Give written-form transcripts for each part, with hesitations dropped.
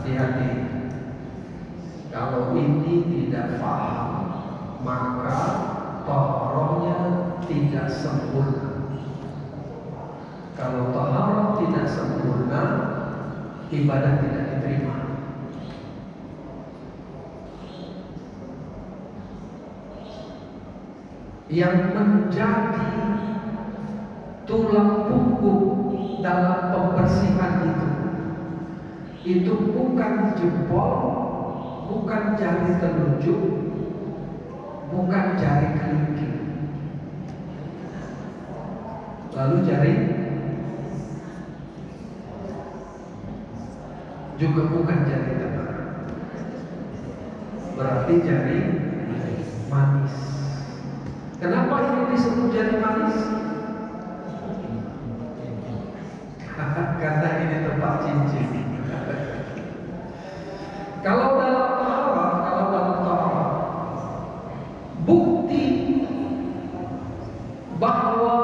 Hati-hati. Kalau ini tidak paham, maka taharahnya tidak sempurna. Kalau taharah tidak sempurna, ibadah tidak diterima. Yang menjadi tulang punggung dalam pembersihan itu bukan jempol, bukan jari telunjuk, bukan jari kelingking, lalu jari juga bukan jari tengah, berarti jari manis. Kenapa ini disebut jari manis? Karena ini tempat cincin. Kalau dalam taharah, bukti bahwa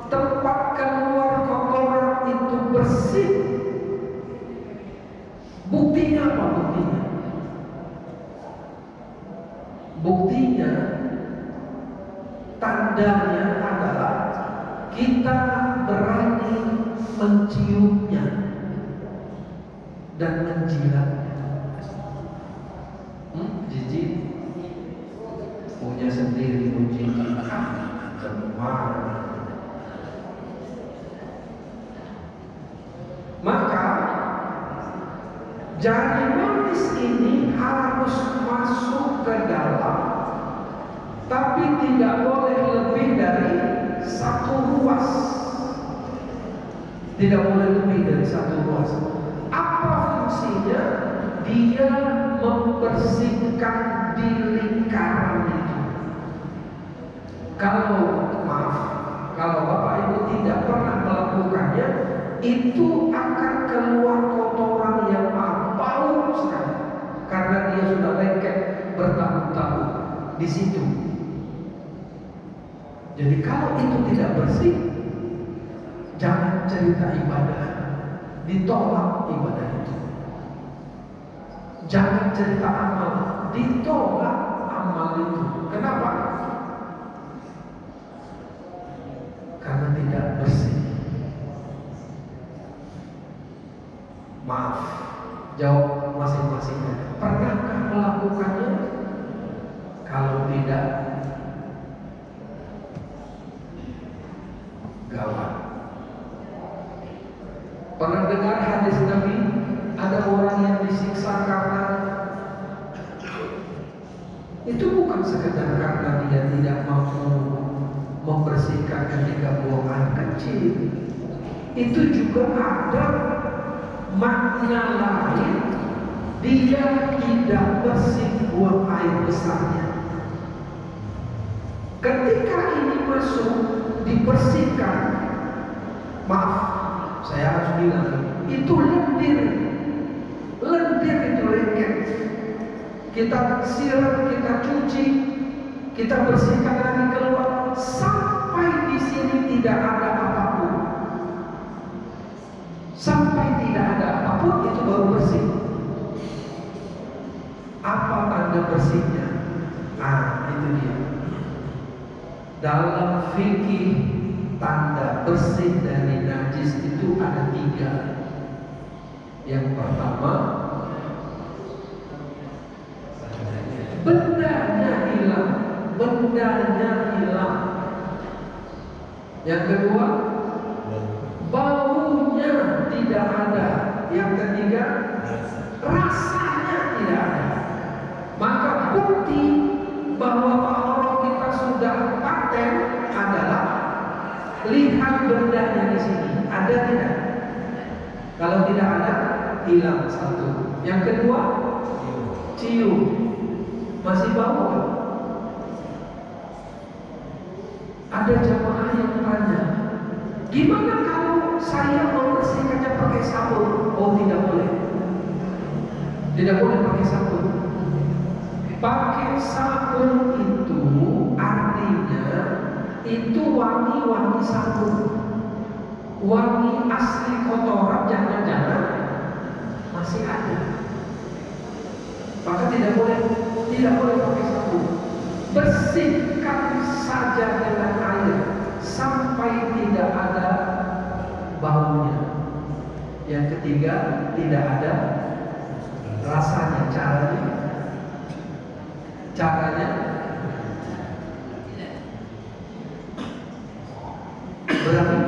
tempat keluar kotoran itu bersih, buktinya apa? Buktinya tandanya adalah kita berani menciumnya dan menjilatnya. Jijik punya sendiri jijik, kemana? Maka jari manis ini harus masuk ke dalam, tapi tidak boleh lebih dari satu ruas. Tidak boleh lebih dari satu ruas. Apa fungsinya? Dia membersihkan di lingkaran itu. Kalau Bapak Ibu tidak pernah melakukannya, itu akan keluar kotoran yang bau sekali, karena dia sudah lengket bertahun-tahun di situ. Jadi kalau itu tidak bersih, jangan cerita ibadah, ditolak ibadah itu. Jangan cerita amal, ditolak amal itu. Kenapa? Karena tidak bersih. Maaf, jawab masing-masing. Pernahkah melakukannya? Kalau tidak, gawat. Pernah dengar hadis Nabi? Ada orang yang disiksa karena itu bukan sekedar karena dia tidak mampu membersihkan ketika buang air kecil. Itu juga ada makna lain, dia tidak bersih buang air besarnya. Ketika ini masuk dibersihkan, maaf, saya harus bilang, itu lendir itu lengket. Kita siram, kita cuci, kita bersihkan lagi keluar, sampai di sini tidak ada apapun. Sampai tidak ada apapun, itu baru bersih. Apa tanda bersihnya? Itu dia. Dalam fikih, tanda bersih dari najis itu ada 3. Yang pertama, bendanya hilang. Yang kedua, baunya tidak ada. Yang ketiga, rasanya tidak ada. Maka bukti bahwa taharah kita sudah paten adalah lihat bendanya di sini. Ada tidak? Kalau tidak ada, hilang satu. Yang kedua, cium. Masih bau kan? Ada jamaah yang tanya, gimana kalau saya membersihkannya pakai sabun? Oh, tidak boleh. Tidak boleh pakai sabun. Pakai sabun itu artinya itu wangi-wangi sabun. Wangi asli kotoran jangan-jangan masih ada. tidak boleh pakai sabun. Bersihkan saja dengan air sampai tidak ada baunya. Yang ketiga, tidak ada rasanya. Caranya berani,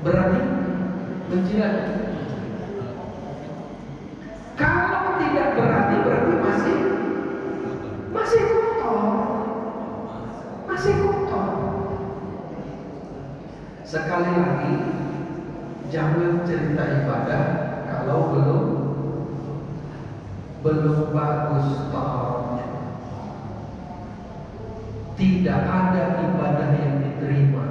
berani menjilat. Kalau tidak berani, berarti masih kotor. Sekali lagi, jangan cerita ibadah kalau belum bagus taharahnya. Tidak ada ibadah yang diterima,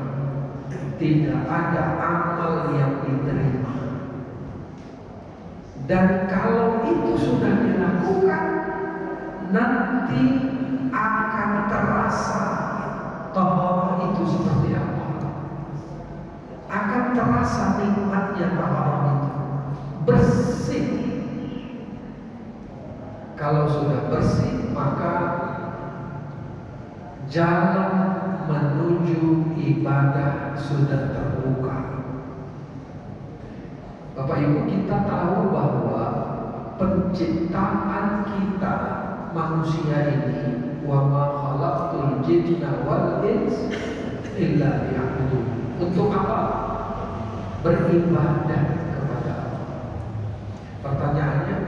tidak ada amal yang diterima. Dan kalau itu sudah dilakukan, nanti akan terasa taharah itu seperti apa. Akan terasa nikmatnya taharah itu. Bersih. Kalau sudah bersih, maka jalan menuju ibadah sudah terbuka. Bapak Ibu, kita tahu bahwa penciptaan kita manusia ini, wa ma khalaqtul jinna wal insa illa liya'budun. Untuk apa? Beribadah kepada Allah. Pertanyaannya,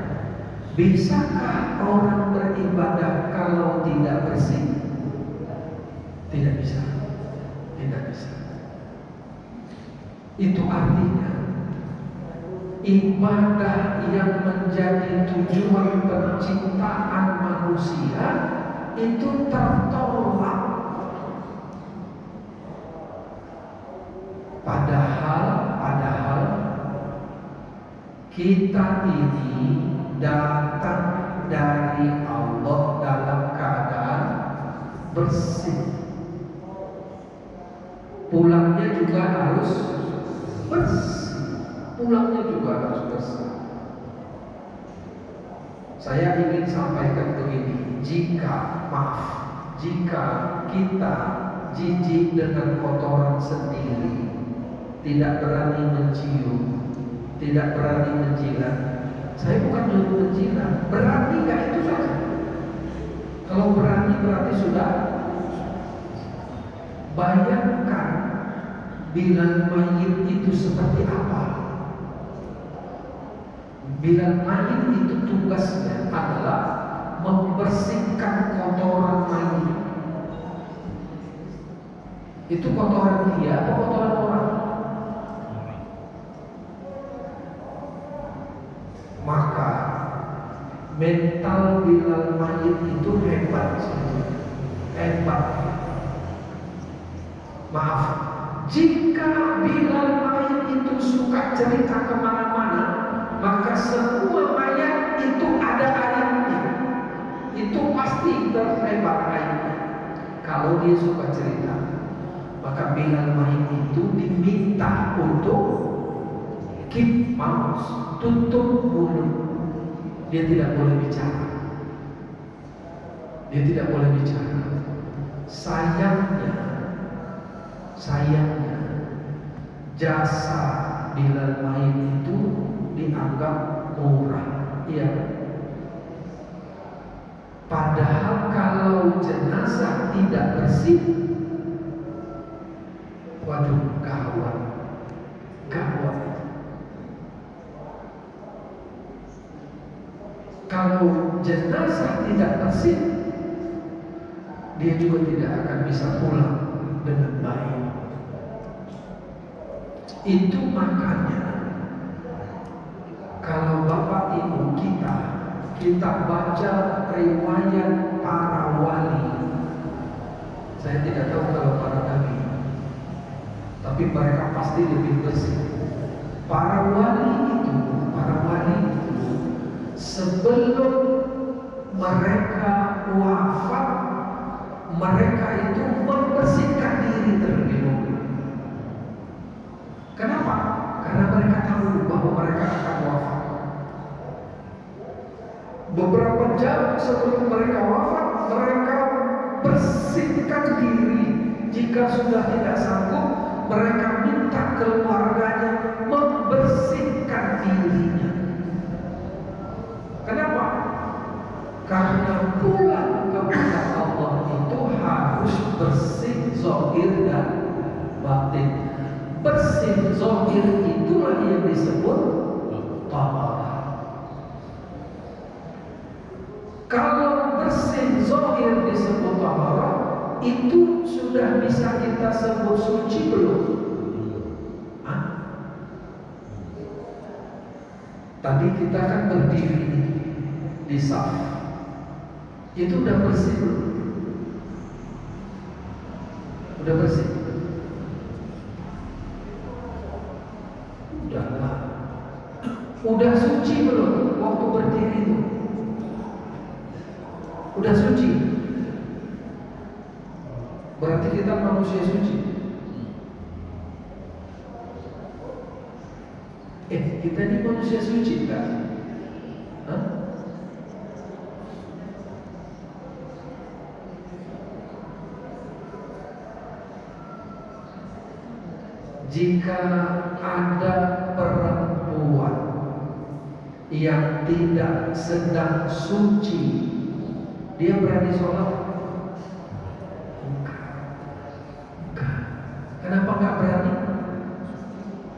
bisakah orang beribadah kalau tidak bersih? Tidak bisa. Itu artinya ibadah yang menjadi tujuan penciptaan manusia itu tertolak. Padahal kita ini datang dari Allah dalam keadaan bersih. Pulangnya juga harus bersih. Saya ingin sampaikan begini, jika kita jijik dengan kotoran sendiri, tidak berani mencium, tidak berani menjilat. Saya bukan nyuruh menjilat, berani nggak itu saja. Kalau berani berarti sudah. Bayangkan bilal mayit itu seperti apa. Bilal mayit itu tugasnya adalah membersihkan kotoran mayit. Itu kotoran dia atau kotoran orang? Maka mental bilal mayit itu hebat. Maaf, jika bilal mayit itu suka cerita kemana-mana, maka semua mayat itu ada airnya. Itu pasti terhebat airnya. Kalau dia suka cerita, maka bilal mayit itu diminta untuk keep mouth, tutup mulut. Dia tidak boleh bicara. Sayangnya jasa bilal mayit itu dianggap murah. Iya. Padahal kalau jenazah tidak bersih, waduh, gawat. Kalau jenazah tidak bersih, dia juga tidak akan bisa pulang dengan baik. Itu makanya kalau Bapak Ibu kita baca riwayat para wali. Saya tidak tahu kalau para nabi, tapi mereka pasti lebih bersih. Para wali itu sebelum mereka wafat, mereka itu membersihkan diri terlebih dahulu. Kenapa? Karena mereka tahu bahwa mereka akan wafat. Beberapa jam sebelum mereka wafat, mereka bersihkan diri. Jika sudah tidak sanggup, mereka minta keluarganya membersihkan dirinya. Kenapa? Karena pulang kepada Allah itu harus bersih zahir dan batin. Bersih zahir itulah yang disebut taharah. Kalau bersih zahir disebut taharah, itu sudah bisa kita sebut suci belum? Hah? Tadi kita kan berdiri di saf, itu udah bersih belum? Udah bersih? Udahlah. Udah suci belum waktu berdiri itu? Udah suci? Berarti kita manusia suci. Kita ini manusia suci kan? Hah? Jika ada perempuan yang tidak sedang suci, dia berani sholat?